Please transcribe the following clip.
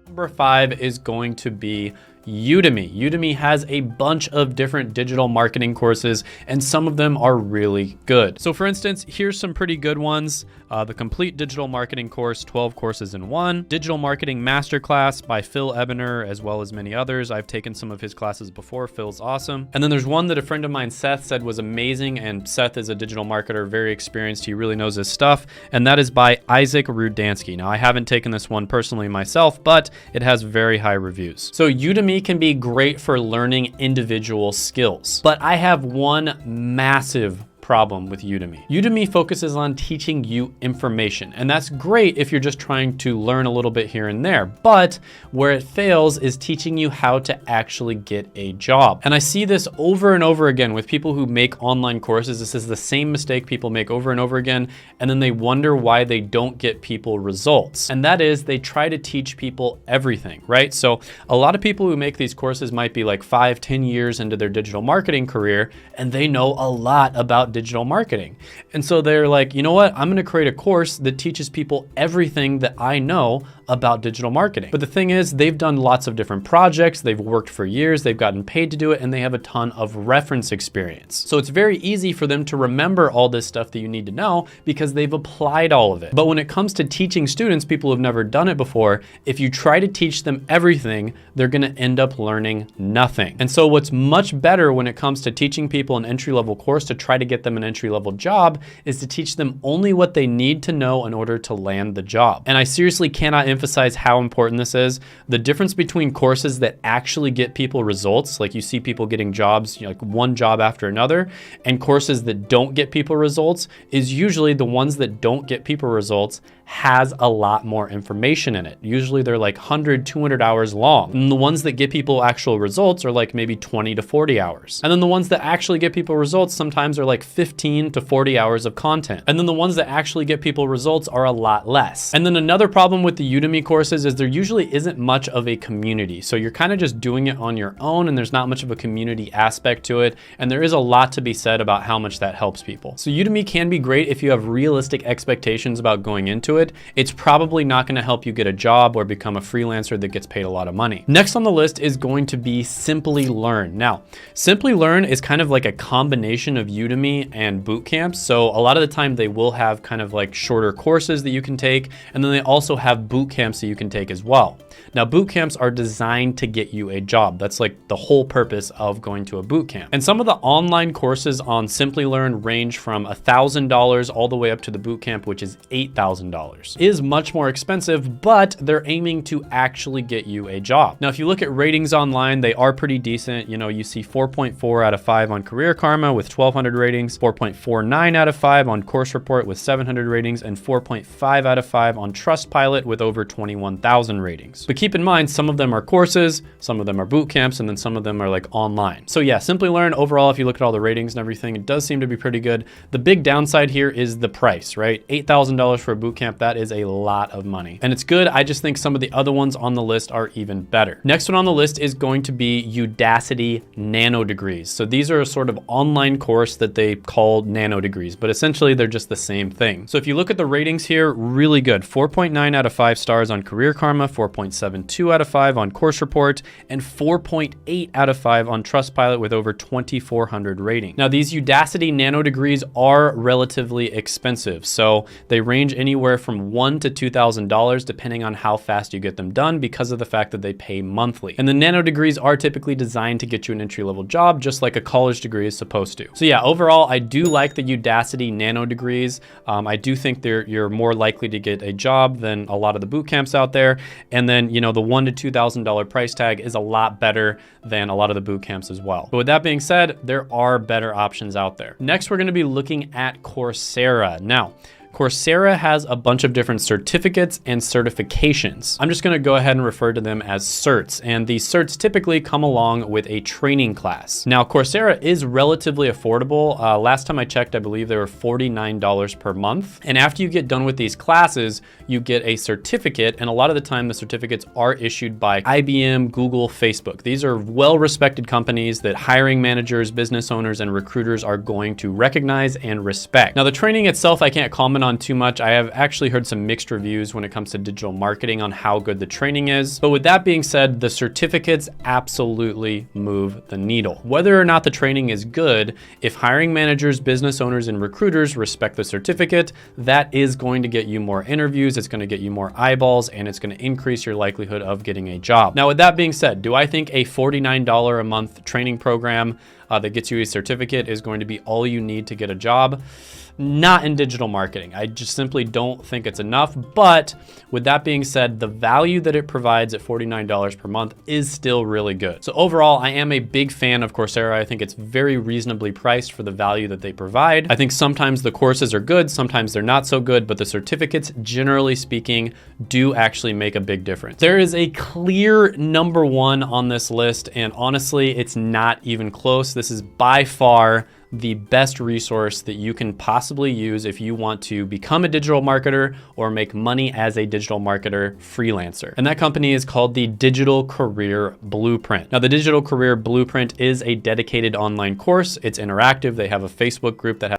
Number 5 is going to be Udemy. Udemy has a bunch of different digital marketing courses, and some of them are really good. So for instance, here's some pretty good ones. The Complete Digital Marketing Course, 12 courses in one. Digital Marketing Masterclass by Phil Ebener, as well as many others. I've taken some of his classes before. Phil's awesome. And then there's one that a friend of mine, Seth, said was amazing, and Seth is a digital marketer, very experienced. He really knows his stuff, and that is by Isaac Rudansky. Now, I haven't taken this one personally myself, but it has very high reviews. So Udemy can be great for learning individual skills, but I have one massive problem with Udemy. Udemy focuses on teaching you information, and that's great if you're just trying to learn a little bit here and there, but where it fails is teaching you how to actually get a job. And I see this over and over again with people who make online courses. This is the same mistake people make over and over again, and then they wonder why they don't get people results. And that is they try to teach people everything, right? So a lot of people who make these courses might be like 5-10 years into their digital marketing career, and they know a lot about digital marketing. And so they're like, you know what? I'm going to create a course that teaches people everything that I know about digital marketing. But the thing is, they've done lots of different projects. They've worked for years. They've gotten paid to do it, and they have a ton of reference experience. So it's very easy for them to remember all this stuff that you need to know because they've applied all of it. But when it comes to teaching students, people who've never done it before, if you try to teach them everything, they're going to end up learning nothing. And so what's much better when it comes to teaching people an entry-level course to try to get them an entry-level job is to teach them only what they need to know in order to land the job. And I seriously cannot emphasize how important this is. The difference between courses that actually get people results, like you see people getting jobs, like one job after another, and courses that don't get people results is usually the ones that don't get people results has a lot more information in it. Usually they're like 100, 200 hours long. And the ones that get people actual results are like maybe 20 to 40 hours. And then the ones that actually get people results sometimes are like 15 to 40 hours of content. And then the ones that actually get people results are a lot less. And then another problem with the Udemy courses is there usually isn't much of a community. So you're kind of just doing it on your own, and there's not much of a community aspect to it. And there is a lot to be said about how much that helps people. So Udemy can be great if you have realistic expectations about going into it. It's probably not going to help you get a job or become a freelancer that gets paid a lot of money. Next on the list is going to be Simply Learn. Now, Simply Learn is kind of like a combination of Udemy and boot camps. So a lot of the time they will have kind of like shorter courses that you can take, and then they also have boot camps that you can take as well. Now, boot camps are designed to get you a job. That's like the whole purpose of going to a boot camp. And some of the online courses on Simply Learn range from $1,000 all the way up to the boot camp, which is $8,000. It is much more expensive, but they're aiming to actually get you a job. Now, if you look at ratings online, they are pretty decent. You know, you see 4.4 out of 5 on Career Karma with 1,200 ratings, 4.49 out of 5 on Course Report with 700 ratings, and 4.5 out of 5 on Trustpilot with over 21,000 ratings. But keep in mind, some of them are courses, some of them are boot camps, and then some of them are like online. So yeah, Simply Learn overall, if you look at all the ratings and everything, it does seem to be pretty good. The big downside here is the price, right? $8,000 for a boot camp, that is a lot of money. And it's good, I just think some of the other ones on the list are even better. Next one on the list is going to be Udacity Nano Degrees. So these are a sort of online course that they call Nano Degrees, but essentially they're just the same thing. So if you look at the ratings here, really good. 4.9 out of 5 stars on Career Karma, 4.72 out of 5 on Course Report, and 4.8 out of 5 on Trustpilot with over 2,400 ratings. Now, these Udacity Nano Degrees are relatively expensive. So they range anywhere from $1,000 to $2,000 depending on how fast you get them done because of the fact that they pay monthly. And the Nano Degrees are typically designed to get you an entry-level job, just like a college degree is supposed to. So yeah, overall, I do like the Udacity Nano Degrees. I do think you're more likely to get a job than a lot of the boot camps out there. And then, you know, the $1,000 to $2,000 price tag is a lot better than a lot of the boot camps as well. But with that being said, there are better options out there. Next, we're going to be looking at Coursera. Now, Coursera has a bunch of different certificates and certifications. I'm just gonna go ahead and refer to them as certs, and these certs typically come along with a training class. Now, Coursera is relatively affordable. Last time I checked, I believe they were $49 per month. And after you get done with these classes, you get a certificate, and a lot of the time the certificates are issued by IBM, Google, Facebook. These are well-respected companies that hiring managers, business owners, and recruiters are going to recognize and respect. Now, the training itself, I can't comment on too much. I have actually heard some mixed reviews when it comes to digital marketing on how good the training is. But with that being said, the certificates absolutely move the needle. Whether or not the training is good, if hiring managers, business owners, and recruiters respect the certificate, that is going to get you more interviews, it's going to get you more eyeballs, and it's going to increase your likelihood of getting a job. Now, with that being said, do I think a $49 a month training program that gets you a certificate is going to be all you need to get a job? Not in digital marketing. I just simply don't think it's enough. But with that being said, the value that it provides at $49 per month is still really good. So overall, I am a big fan of Coursera. I think it's very reasonably priced for the value that they provide. I think sometimes the courses are good, sometimes they're not so good, but the certificates, generally speaking, do actually make a big difference. There is a clear number one on this list, and honestly, it's not even close. This is by far the best resource that you can possibly use if you want to become a digital marketer or make money as a digital marketer freelancer. And that company is called the Digital Career Blueprint. Now, the Digital Career Blueprint is a dedicated online course. It's interactive. They have a Facebook group that has